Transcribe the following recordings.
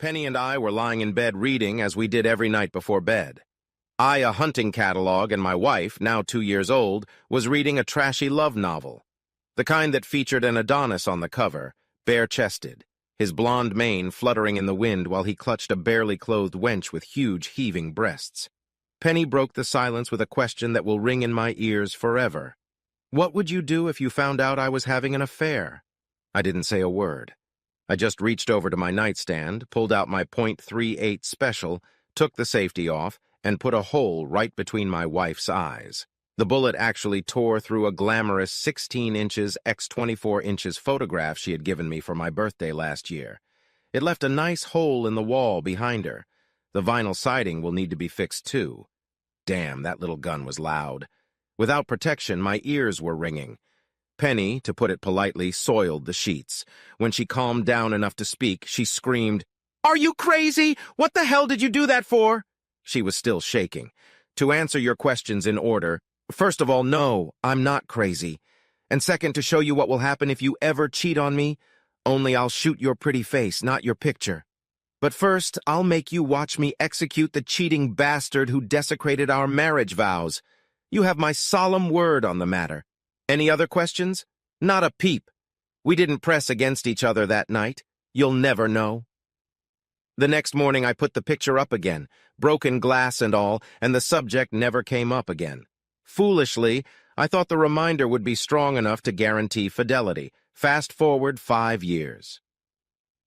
Penny and I were lying in bed reading as we did every night before bed. I, a hunting catalog, and my wife, now 2 years old, was reading a trashy love novel. The kind that featured an Adonis on the cover, bare-chested, his blonde mane fluttering in the wind while he clutched a barely clothed wench with huge, heaving breasts. Penny broke the silence with a question that will ring in my ears forever. What would you do if you found out I was having an affair? I didn't say a word. I just reached over to my nightstand, pulled out my .38 special, took the safety off, and put a hole right between my wife's eyes. The bullet actually tore through a glamorous 16 inches x 24 inches photograph she had given me for my birthday last year. It left a nice hole in the wall behind her. The vinyl siding will need to be fixed too. Damn, that little gun was loud. Without protection, my ears were ringing. Penny, to put it politely, soiled the sheets. When she calmed down enough to speak, she screamed, "Are you crazy? What the hell did you do that for?" She was still shaking. To answer your questions in order, first of all, no, I'm not crazy. And second, to show you what will happen if you ever cheat on me, only I'll shoot your pretty face, not your picture. But first, I'll make you watch me execute the cheating bastard who desecrated our marriage vows. You have my solemn word on the matter. Any other questions? Not a peep. We didn't press against each other that night. You'll never know. The next morning I put the picture up again, broken glass and all, and the subject never came up again. Foolishly, I thought the reminder would be strong enough to guarantee fidelity. Fast forward 5 years.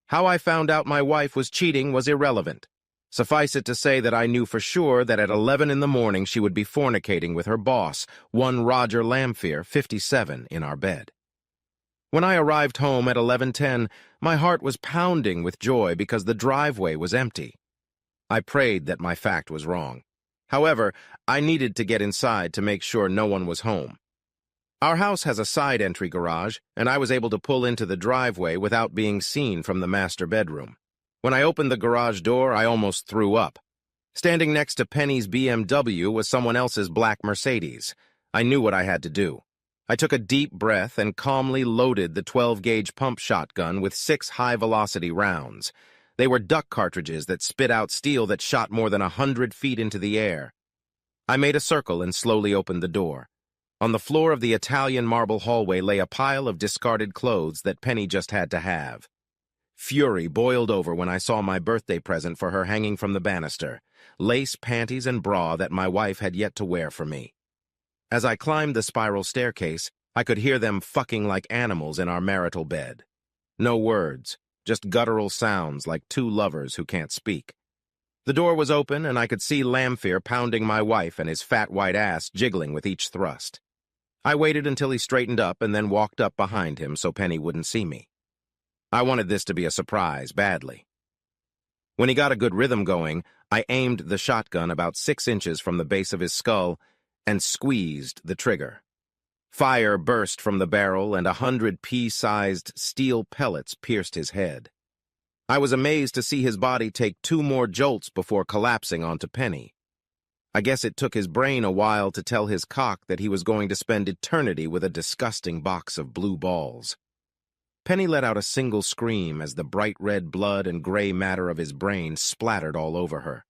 How I found out my wife was cheating was irrelevant. Suffice it to say that I knew for sure that at 11 in the morning she would be fornicating with her boss, one Roger Lamphere, 57, in our bed. When I arrived home at 11:10, my heart was pounding with joy because the driveway was empty. I prayed that my fact was wrong. However, I needed to get inside to make sure no one was home. Our house has a side entry garage, and I was able to pull into the driveway without being seen from the master bedroom. When I opened the garage door, I almost threw up. Standing next to Penny's BMW was someone else's black Mercedes. I knew what I had to do. I took a deep breath and calmly loaded the 12-gauge pump shotgun with 6 high-velocity rounds. They were duck cartridges that spit out steel that shot more than 100 feet into the air. I made a circle and slowly opened the door. On the floor of the Italian marble hallway lay a pile of discarded clothes that Penny just had to have. Fury boiled over when I saw my birthday present for her hanging from the banister, lace panties and bra that my wife had yet to wear for me. As I climbed the spiral staircase, I could hear them fucking like animals in our marital bed. No words, just guttural sounds like two lovers who can't speak. The door was open, and I could see Lamphere pounding my wife and his fat white ass jiggling with each thrust. I waited until he straightened up and then walked up behind him so Penny wouldn't see me. I wanted this to be a surprise, badly. When he got a good rhythm going, I aimed the shotgun about 6 inches from the base of his skull and squeezed the trigger. Fire burst from the barrel, and 100 pea-sized steel pellets pierced his head. I was amazed to see his body take 2 more jolts before collapsing onto Penny. I guess it took his brain a while to tell his cock that he was going to spend eternity with a disgusting box of blue balls. Penny let out a single scream as the bright red blood and gray matter of his brain splattered all over her.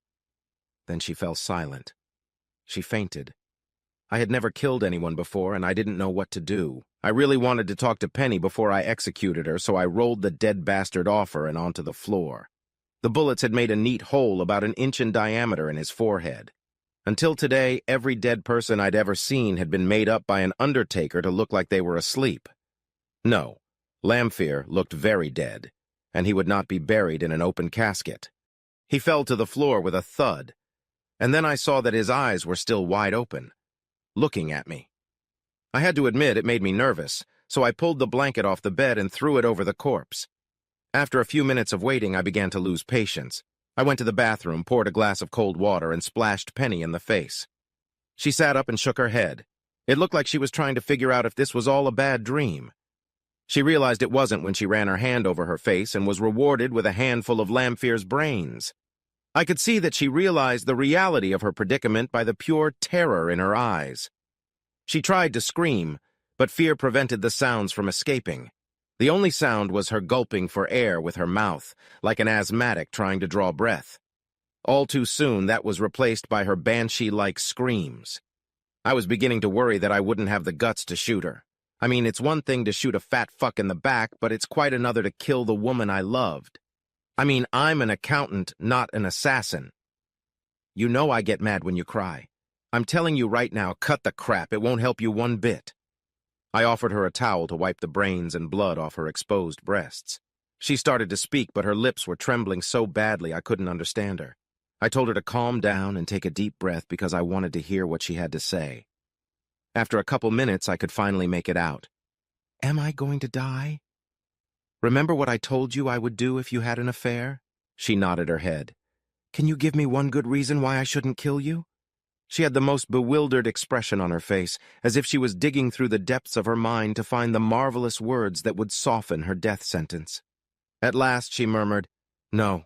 Then she fell silent. She fainted. I had never killed anyone before, and I didn't know what to do. I really wanted to talk to Penny before I executed her, so I rolled the dead bastard off her and onto the floor. The bullets had made a neat hole about 1 inch in diameter in his forehead. Until today, every dead person I'd ever seen had been made up by an undertaker to look like they were asleep. No. Lamphere looked very dead, and he would not be buried in an open casket. He fell to the floor with a thud, and then I saw that his eyes were still wide open, looking at me. I had to admit it made me nervous, so I pulled the blanket off the bed and threw it over the corpse. After a few minutes of waiting, I began to lose patience. I went to the bathroom, poured a glass of cold water, and splashed Penny in the face. She sat up and shook her head. It looked like she was trying to figure out if this was all a bad dream. She realized it wasn't when she ran her hand over her face and was rewarded with a handful of Lamphere's brains. I could see that she realized the reality of her predicament by the pure terror in her eyes. She tried to scream, but fear prevented the sounds from escaping. The only sound was her gulping for air with her mouth, like an asthmatic trying to draw breath. All too soon, that was replaced by her banshee-like screams. I was beginning to worry that I wouldn't have the guts to shoot her. I mean, it's one thing to shoot a fat fuck in the back, but it's quite another to kill the woman I loved. I mean, I'm an accountant, not an assassin. You know I get mad when you cry. I'm telling you right now, cut the crap. It won't help you one bit. I offered her a towel to wipe the brains and blood off her exposed breasts. She started to speak, but her lips were trembling so badly I couldn't understand her. I told her to calm down and take a deep breath because I wanted to hear what she had to say. After a couple minutes, I could finally make it out. Am I going to die? Remember what I told you I would do if you had an affair? She nodded her head. Can you give me one good reason why I shouldn't kill you? She had the most bewildered expression on her face, as if she was digging through the depths of her mind to find the marvelous words that would soften her death sentence. At last she murmured, No.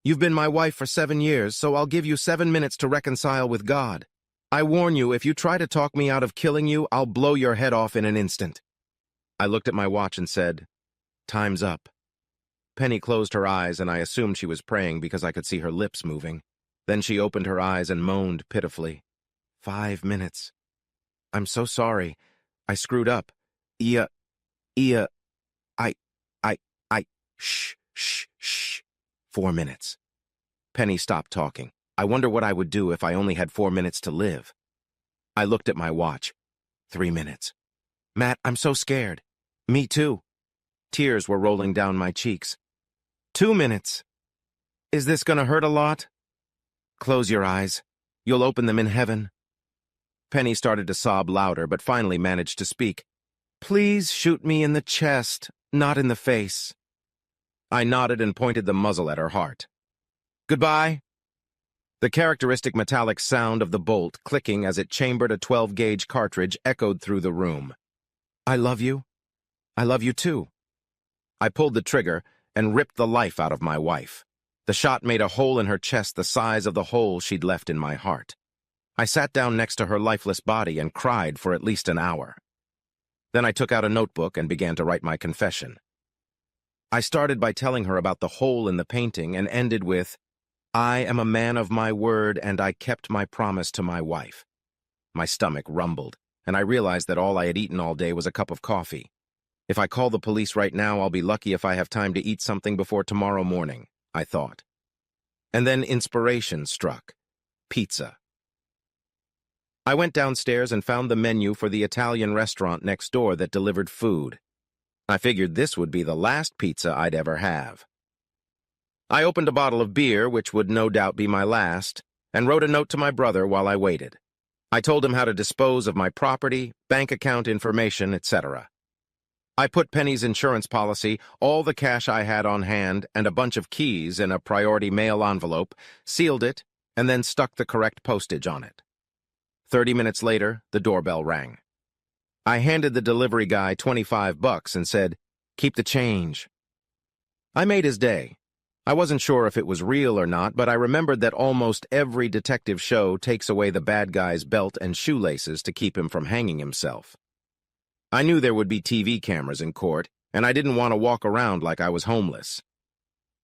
You've been my wife for 7 years, so I'll give you 7 minutes to reconcile with God. I warn you, if you try to talk me out of killing you, I'll blow your head off in an instant. I looked at my watch and said, Time's up. Penny closed her eyes, and I assumed she was praying because I could see her lips moving. Then she opened her eyes and moaned pitifully. 5 minutes. I'm so sorry. I screwed up. Shh. 4 minutes. Penny stopped talking. I wonder what I would do if I only had 4 minutes to live. I looked at my watch. 3 minutes. Matt, I'm so scared. Me too. Tears were rolling down my cheeks. 2 minutes. Is this gonna hurt a lot? Close your eyes. You'll open them in heaven. Penny started to sob louder, but finally managed to speak. Please shoot me in the chest, not in the face. I nodded and pointed the muzzle at her heart. Goodbye. The characteristic metallic sound of the bolt clicking as it chambered a 12-gauge cartridge echoed through the room. I love you. I love you too. I pulled the trigger and ripped the life out of my wife. The shot made a hole in her chest the size of the hole she'd left in my heart. I sat down next to her lifeless body and cried for at least an hour. Then I took out a notebook and began to write my confession. I started by telling her about the hole in the painting and ended with, I am a man of my word and I kept my promise to my wife. My stomach rumbled, and I realized that all I had eaten all day was a cup of coffee. If I call the police right now, I'll be lucky if I have time to eat something before tomorrow morning, I thought. And then inspiration struck. Pizza. I went downstairs and found the menu for the Italian restaurant next door that delivered food. I figured this would be the last pizza I'd ever have. I opened a bottle of beer, which would no doubt be my last, and wrote a note to my brother while I waited. I told him how to dispose of my property, bank account information, etc. I put Penny's insurance policy, all the cash I had on hand, and a bunch of keys in a priority mail envelope, sealed it, and then stuck the correct postage on it. 30 minutes later, the doorbell rang. I handed the delivery guy $25 and said, Keep the change. I made his day. I wasn't sure if it was real or not, but I remembered that almost every detective show takes away the bad guy's belt and shoelaces to keep him from hanging himself. I knew there would be TV cameras in court, and I didn't want to walk around like I was homeless.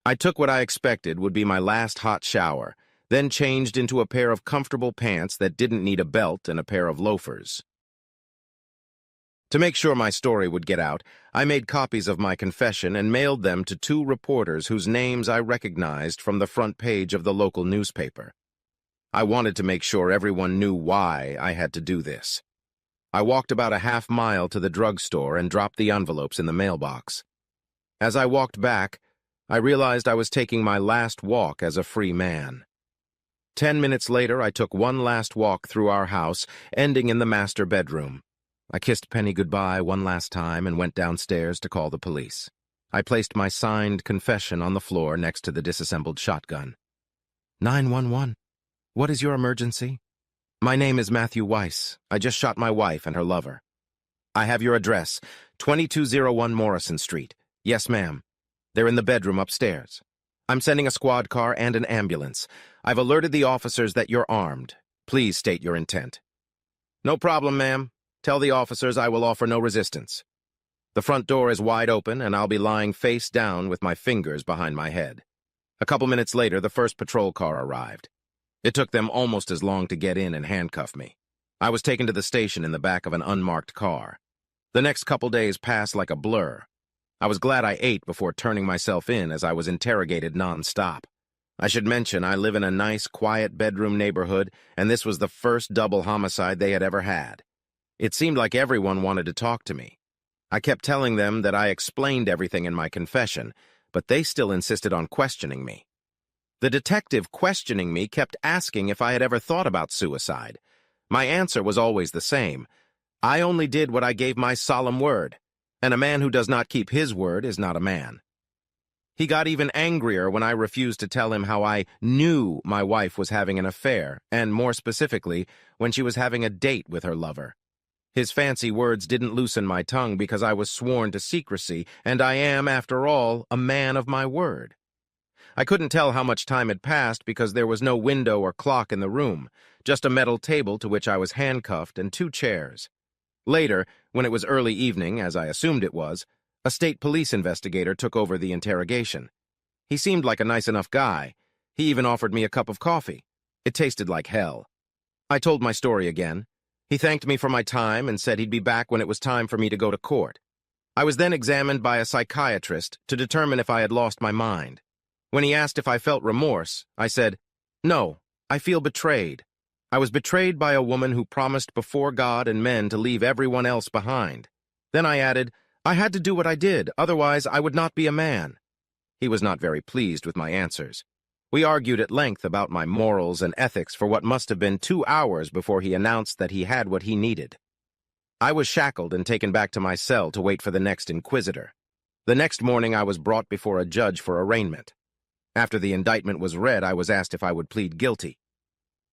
I took what I expected would be my last hot shower, then changed into a pair of comfortable pants that didn't need a belt and a pair of loafers. To make sure my story would get out, I made copies of my confession and mailed them to 2 reporters whose names I recognized from the front page of the local newspaper. I wanted to make sure everyone knew why I had to do this. I walked about a half mile to the drugstore and dropped the envelopes in the mailbox. As I walked back, I realized I was taking my last walk as a free man. 10 minutes later, I took one last walk through our house, ending in the master bedroom. I kissed Penny goodbye one last time and went downstairs to call the police. I placed my signed confession on the floor next to the disassembled shotgun. 911. What is your emergency? My name is Matthew Weiss. I just shot my wife and her lover. I have your address, 2201 Morrison Street. Yes, ma'am. They're in the bedroom upstairs. I'm sending a squad car and an ambulance. I've alerted the officers that you're armed. Please state your intent. No problem, ma'am. Tell the officers I will offer no resistance. The front door is wide open, and I'll be lying face down with my fingers behind my head. A couple minutes later, the first patrol car arrived. It took them almost as long to get in and handcuff me. I was taken to the station in the back of an unmarked car. The next couple days passed like a blur. I was glad I ate before turning myself in as I was interrogated nonstop. I should mention I live in a nice, quiet bedroom neighborhood, and this was the first double homicide they had ever had. It seemed like everyone wanted to talk to me. I kept telling them that I explained everything in my confession, but they still insisted on questioning me. The detective questioning me kept asking if I had ever thought about suicide. My answer was always the same. I only did what I gave my solemn word, and a man who does not keep his word is not a man. He got even angrier when I refused to tell him how I knew my wife was having an affair, and more specifically, when she was having a date with her lover. His fancy words didn't loosen my tongue because I was sworn to secrecy, and I am, after all, a man of my word. I couldn't tell how much time had passed because there was no window or clock in the room, just a metal table to which I was handcuffed and 2 chairs. Later, when it was early evening, as I assumed it was, a state police investigator took over the interrogation. He seemed like a nice enough guy. He even offered me a cup of coffee. It tasted like hell. I told my story again. He thanked me for my time and said he'd be back when it was time for me to go to court. I was then examined by a psychiatrist to determine if I had lost my mind. When he asked if I felt remorse, I said, "No, I feel betrayed. I was betrayed by a woman who promised before God and men to leave everyone else behind." Then I added, "I had to do what I did, otherwise I would not be a man." He was not very pleased with my answers. We argued at length about my morals and ethics for what must have been 2 hours before he announced that he had what he needed. I was shackled and taken back to my cell to wait for the next inquisitor. The next morning I was brought before a judge for arraignment. After the indictment was read, I was asked if I would plead guilty.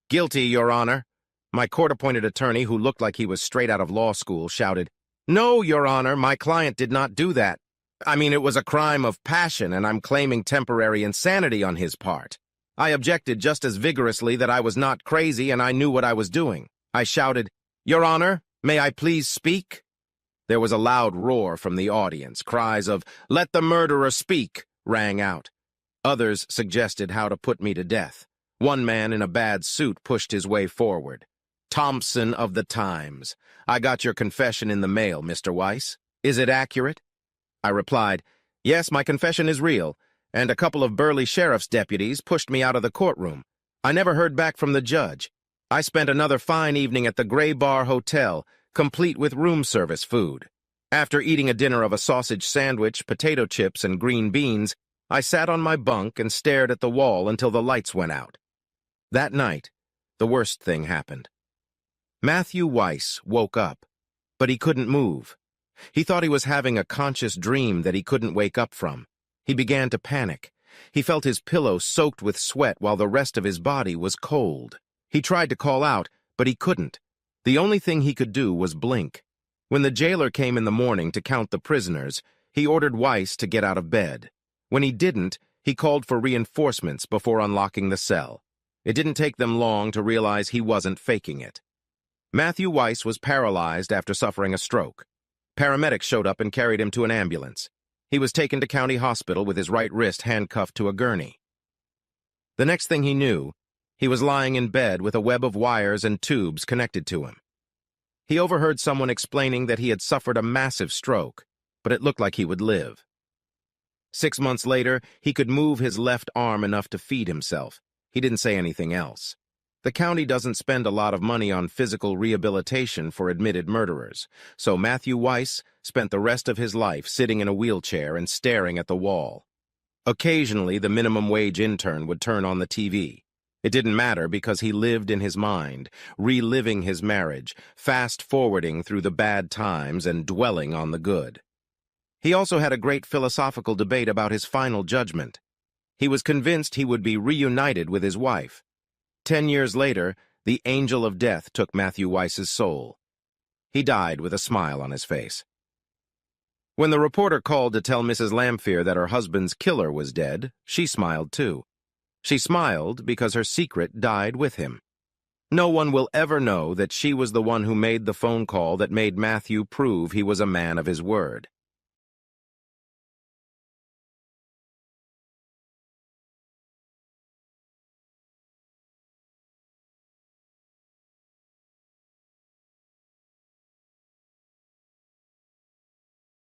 "Guilty, Your Honor." My court-appointed attorney, who looked like he was straight out of law school, shouted, "No, Your Honor, my client did not do that. I mean, it was a crime of passion, and I'm claiming temporary insanity on his part." I objected just as vigorously that I was not crazy and I knew what I was doing. I shouted, "Your Honor, may I please speak?" There was a loud roar from the audience. Cries of, "Let the murderer speak," rang out. Others suggested how to put me to death. One man in a bad suit pushed his way forward. "Thompson of the Times. I got your confession in the mail, Mr. Weiss. Is it accurate?" I replied, "Yes, my confession is real, and a couple of burly sheriff's deputies pushed me out of the courtroom. I never heard back from the judge. I spent another fine evening at the Gray Bar Hotel, complete with room service food. After eating a dinner of a sausage sandwich, potato chips, and green beans, I sat on my bunk and stared at the wall until the lights went out. That night, the worst thing happened. Matthew Weiss woke up, but he couldn't move. He thought he was having a conscious dream that he couldn't wake up from. He began to panic. He felt his pillow soaked with sweat while the rest of his body was cold. He tried to call out, but he couldn't. The only thing he could do was blink. When the jailer came in the morning to count the prisoners, he ordered Weiss to get out of bed. When he didn't, he called for reinforcements before unlocking the cell. It didn't take them long to realize he wasn't faking it. Matthew Weiss was paralyzed after suffering a stroke. Paramedics showed up and carried him to an ambulance. He was taken to County Hospital with his right wrist handcuffed to a gurney. The next thing he knew, he was lying in bed with a web of wires and tubes connected to him. He overheard someone explaining that he had suffered a massive stroke, but it looked like he would live. 6 months later, he could move his left arm enough to feed himself. He didn't say anything else. The county doesn't spend a lot of money on physical rehabilitation for admitted murderers, so Matthew Weiss spent the rest of his life sitting in a wheelchair and staring at the wall. Occasionally, the minimum wage intern would turn on the TV. It didn't matter because he lived in his mind, reliving his marriage, fast-forwarding through the bad times and dwelling on the good. He also had a great philosophical debate about his final judgment. He was convinced he would be reunited with his wife. 10 years later, the angel of death took Matthew Weiss's soul. He died with a smile on his face. When the reporter called to tell Mrs. Lamphere that her husband's killer was dead, she smiled too. She smiled because her secret died with him. No one will ever know that she was the one who made the phone call that made Matthew prove he was a man of his word.